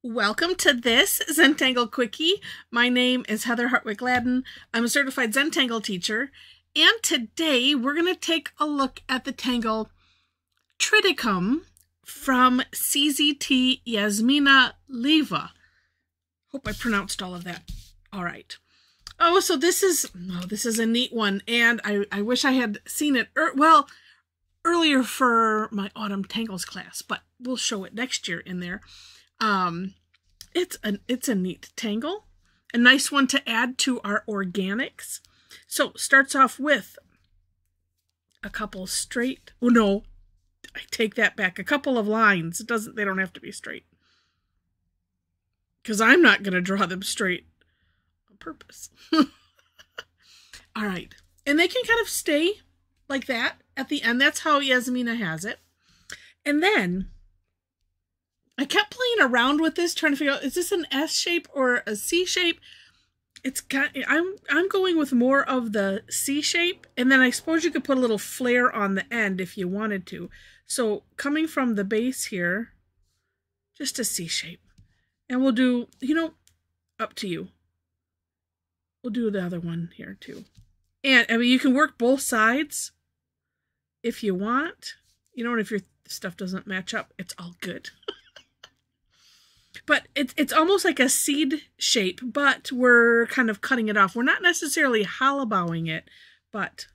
Welcome to this Zentangle Quickie. My name is Heather Hartwick Gladden. I'm a certified Zentangle teacher, and today we're going to take a look at the tangle Triticum from CZT Yasmina Leiva. Hope I pronounced all of that all right. Oh, so this is a neat one, and I wish I had seen it earlier for my autumn tangles class, but we'll show it next year in there. It's a neat tangle, a nice one to add to our organics. So starts off with a couple straight. Oh no, I take that back. A couple of lines. They don't have to be straight, because I'm not going to draw them straight on purpose. All right, and they can kind of stay like that at the end. That's how Yasmina has it. And then I kept playing around with this, trying to figure out, is this an S shape or a C shape? I'm going with more of the C shape, and then I suppose you could put a little flare on the end if you wanted to. So coming from the base here, just a C shape. And we'll do, up to you. We'll do the other one here too. And I mean, you can work both sides if you want. And if your stuff doesn't match up, it's all good. But it's almost like a seed shape, but we're kind of cutting it off. We're not necessarily hollowing it, but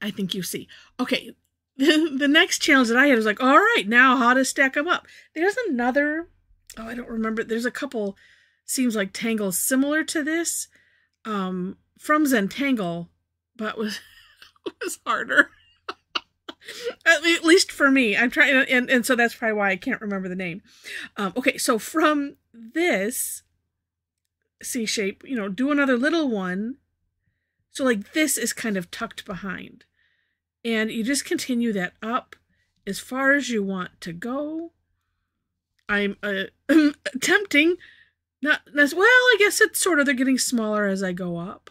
I think you see. Okay, the next challenge that I had was like, all right, now how to stack them up. There's another, I don't remember. There's a couple, seems like tangles similar to this from Zentangle, but was harder. At least for me. I'm trying to, and so that's probably why I can't remember the name. Okay, so from this C shape, do another little one. So like this is kind of tucked behind. And you just continue that up as far as you want to go. I'm attempting, well, I guess it's sort of, they're getting smaller as I go up.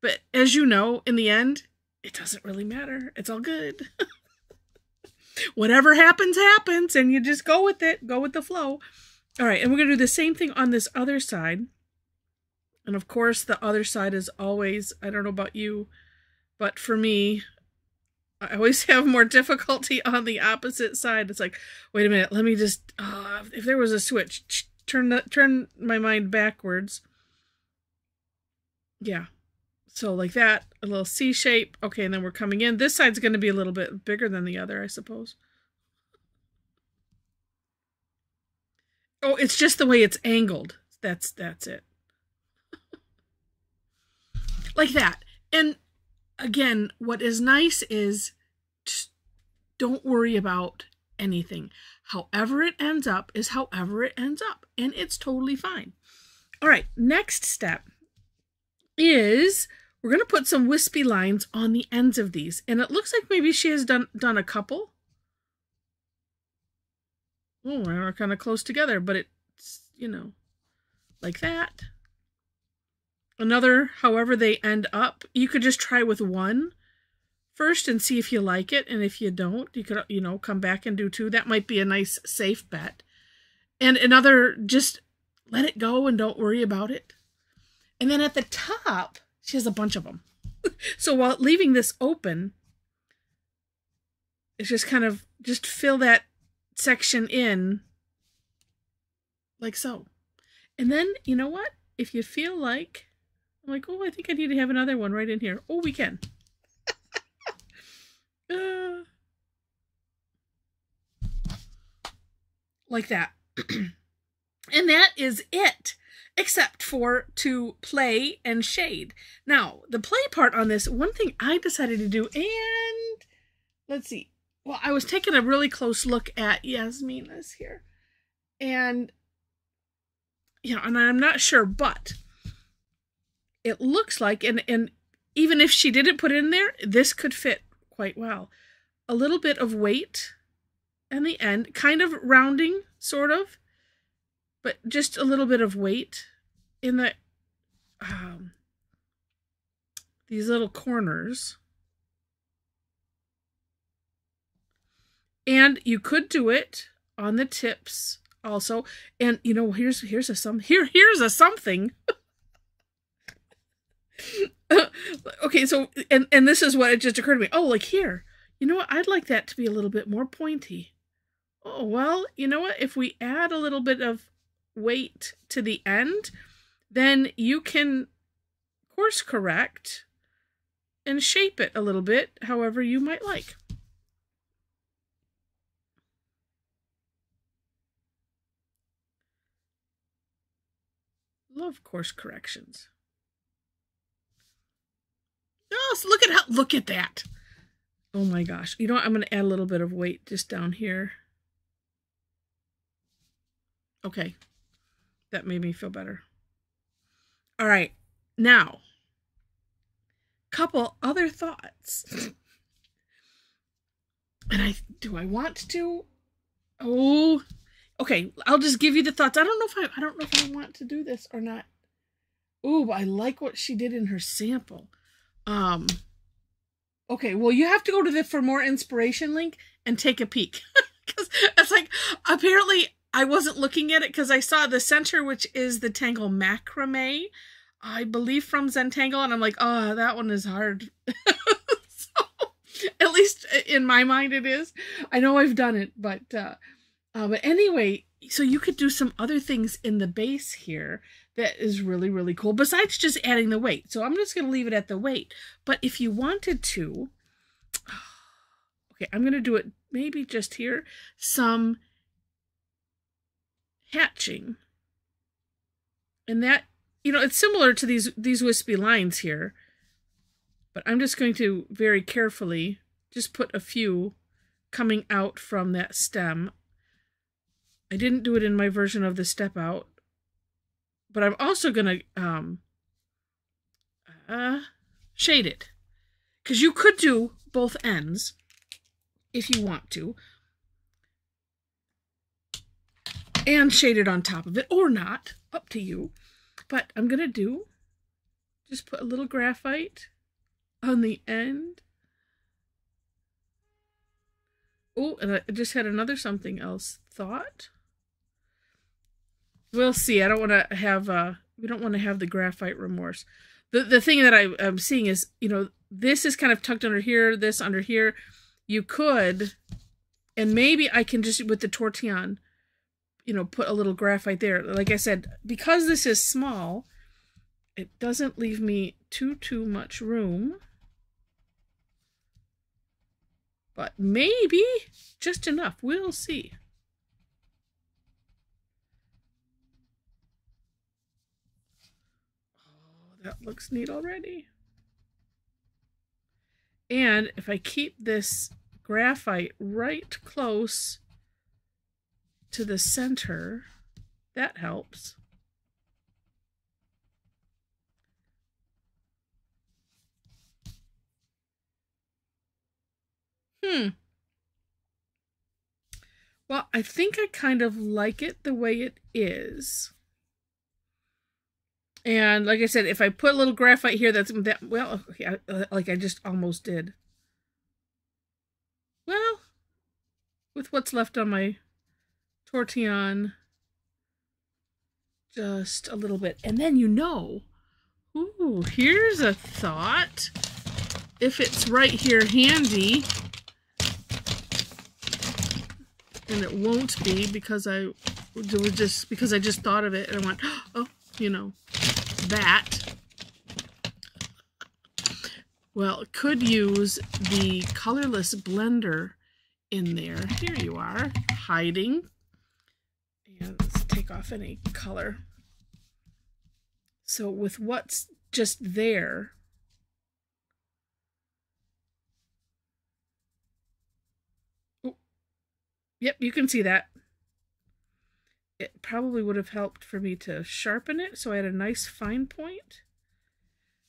But as you know, in the end, it doesn't really matter. It's all good. Whatever happens, happens, and you just go with it. Go with the flow. All right, and we're going to do the same thing on this other side. And of course, the other side is always, I don't know about you, but for me, I always have more difficulty on the opposite side. It's like, wait a minute, let me just, if there was a switch, turn my mind backwards. Yeah. So like that, a little C shape. Okay, and then we're coming in. This side's going to be a little bit bigger than the other, I suppose. Oh, it's just the way it's angled. That's it. Like that. And again, what is nice is just don't worry about anything. However it ends up is however it ends up. And it's totally fine. All right, next step is we're going to put some wispy lines on the ends of these. And it looks like maybe she has done a couple. Oh, we're kind of close together, but it's, like that. Another, however they end up. You could just try with one first and see if you like it. And if you don't, you could, come back and do two. That might be a nice, safe bet. And another, just let it go and don't worry about it. And then at the top, she has a bunch of them. So while leaving this open, it's just kind of, just fill that section in like so. And then, you know what? If you feel like, I'm like, oh, I think I need to have another one right in here. Oh, we can. Like that. And that is it. Except for to play and shade. Now, the play part on this, one thing I decided to do, and let's see. Well, I was taking a really close look at Yasmina's here. And, and I'm not sure, but it looks like, and even if she didn't put it in there, this could fit quite well. A little bit of weight in the end, kind of rounding, sort of. But just a little bit of weight in the these little corners. And you could do it on the tips also. And you know, here's a something. Okay, so and this is what it just occurred to me. Oh, like here. You know what? I'd like that to be a little bit more pointy. Oh, well, you know what? If we add a little bit of weight to the end, then you can course correct and shape it a little bit however you might like. Love course corrections. Oh, so look at that. Oh my gosh. You know what? I'm going to add a little bit of weight just down here. Okay. That made me feel better. All right. Now, couple other thoughts. And do I want to? Oh, okay. I'll just give you the thoughts. I don't know if I want to do this or not. Ooh, I like what she did in her sample. Okay, well, you have to go to the For More Inspiration link and take a peek. Because it's like, apparently I wasn't looking at it because I saw the center, which is the Tangle Macrame, I believe from Zentangle, and I'm like, oh, that one is hard. So, at least in my mind it is. I know I've done it, but anyway, so you could do some other things in the base here that is really, really cool, besides just adding the weight. So I'm just going to leave it at the weight. But if you wanted to, okay, I'm going to do it maybe just here, some hatching. And that, you know, it's similar to these wispy lines here, but I'm just going to very carefully just put a few coming out from that stem. I didn't do it in my version of the step out, but I'm also going to shade it. Because you could do both ends if you want to. And shade it on top of it, or not. Up to you. But I'm going to just put a little graphite on the end. Oh, and I just had another something else thought. We'll see. I don't want to have we don't want to have the graphite remorse. The thing that I'm seeing is, you know, this is kind of tucked under here, this under here. You could, and maybe I can just with the Tortillion, you know, put a little graphite there. Like I said, because this is small, it doesn't leave me too much room. But maybe just enough. We'll see. That looks neat already. And if I keep this graphite right close to the center, that helps. Well, I think I kind of like it the way it is. And like I said, if I put a little graphite here, well, okay, like I just almost did. Well, with what's left on my Tortillion, just a little bit. And then, you know, ooh, here's a thought. If it's right here handy, and it won't be because because I just thought of it and I went, oh, you know, that. Well, could use the colorless blender in there. Here you are, hiding. And let's take off any color. So with what's just there, oh, yep, you can see that. It probably would have helped for me to sharpen it so I had a nice fine point.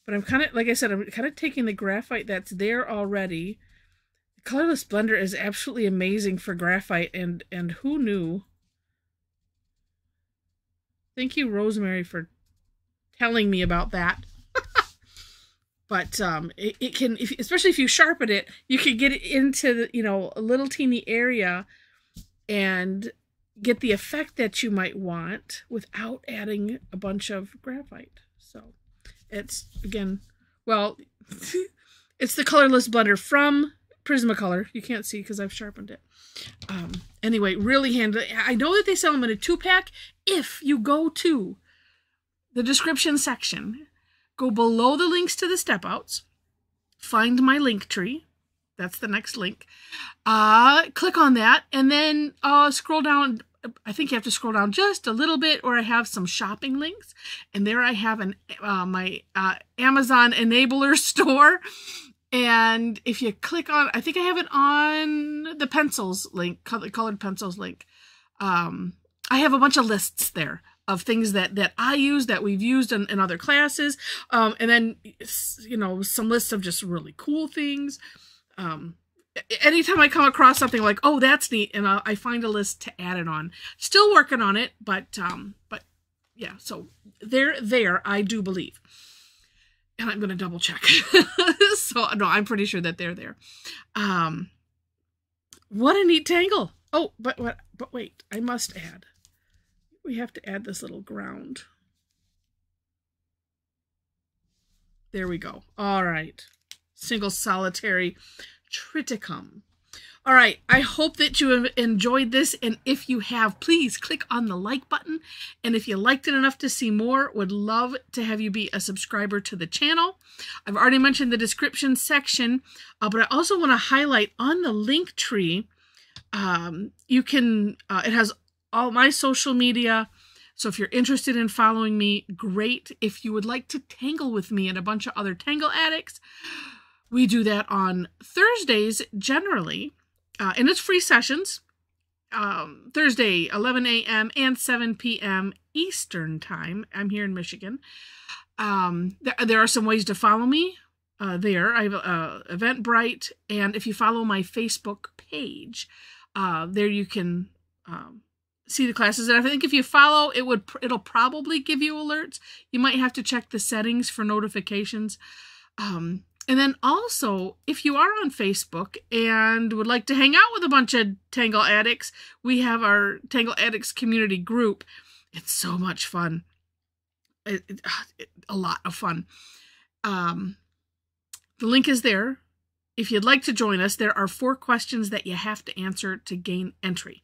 But I'm kind of, like I said, I'm kind of taking the graphite that's there already. The colorless blender is absolutely amazing for graphite, and who knew? Thank you, Rosemary, for telling me about that. But it can, especially if you sharpen it, you can get it into the, you know, a little teeny area and get the effect that you might want without adding a bunch of graphite. So it's, again, well, it's the colorless blender from Prismacolor. You can't see because I've sharpened it. Anyway, really handy. I know that they sell them in a 2-pack. If you go to the description section, go below the links to the step outs, find my link tree. That's the next link. Click on that, and then scroll down. I think you have to scroll down just a little bit, or I have some shopping links, and there I have my Amazon enabler store. And if you click on, I think I have it on the pencils link, colored pencils link. I have a bunch of lists there of things that I use, that we've used in other classes. And then, you know, some lists of just really cool things. Anytime I come across something like, oh, that's neat, and I find a list to add it on. Still working on it, but yeah, so they're there, I do believe. And I'm going to double check. So, no, I'm pretty sure that they're there. What a neat tangle. Oh, but wait, I must add. We have to add this little ground. There we go. All right. Single solitary Triticum. All right, I hope that you have enjoyed this, and if you have, please click on the like button, and if you liked it enough to see more, would love to have you be a subscriber to the channel. I've already mentioned the description section, but I also want to highlight on the link tree, you can, it has all my social media, so if you're interested in following me, great. If you would like to tangle with me and a bunch of other tangle addicts, we do that on Thursdays generally. And it's free sessions, Thursday, 11 a.m. and 7 p.m. Eastern Time. I'm here in Michigan. There are some ways to follow me there. I have Eventbrite, and if you follow my Facebook page, there you can see the classes. And I think if you follow, it'll probably give you alerts. You might have to check the settings for notifications. And then also, if you are on Facebook and would like to hang out with a bunch of Tangle addicts, we have our Tangle Addicts community group. It's so much fun. A lot of fun. The link is there. If you'd like to join us, there are 4 questions that you have to answer to gain entry.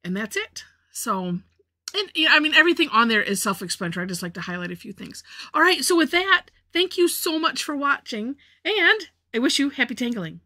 And that's it. So, and I mean, everything on there is self-explanatory. I just like to highlight a few things. All right, so with that, thank you so much for watching, and I wish you happy tangling.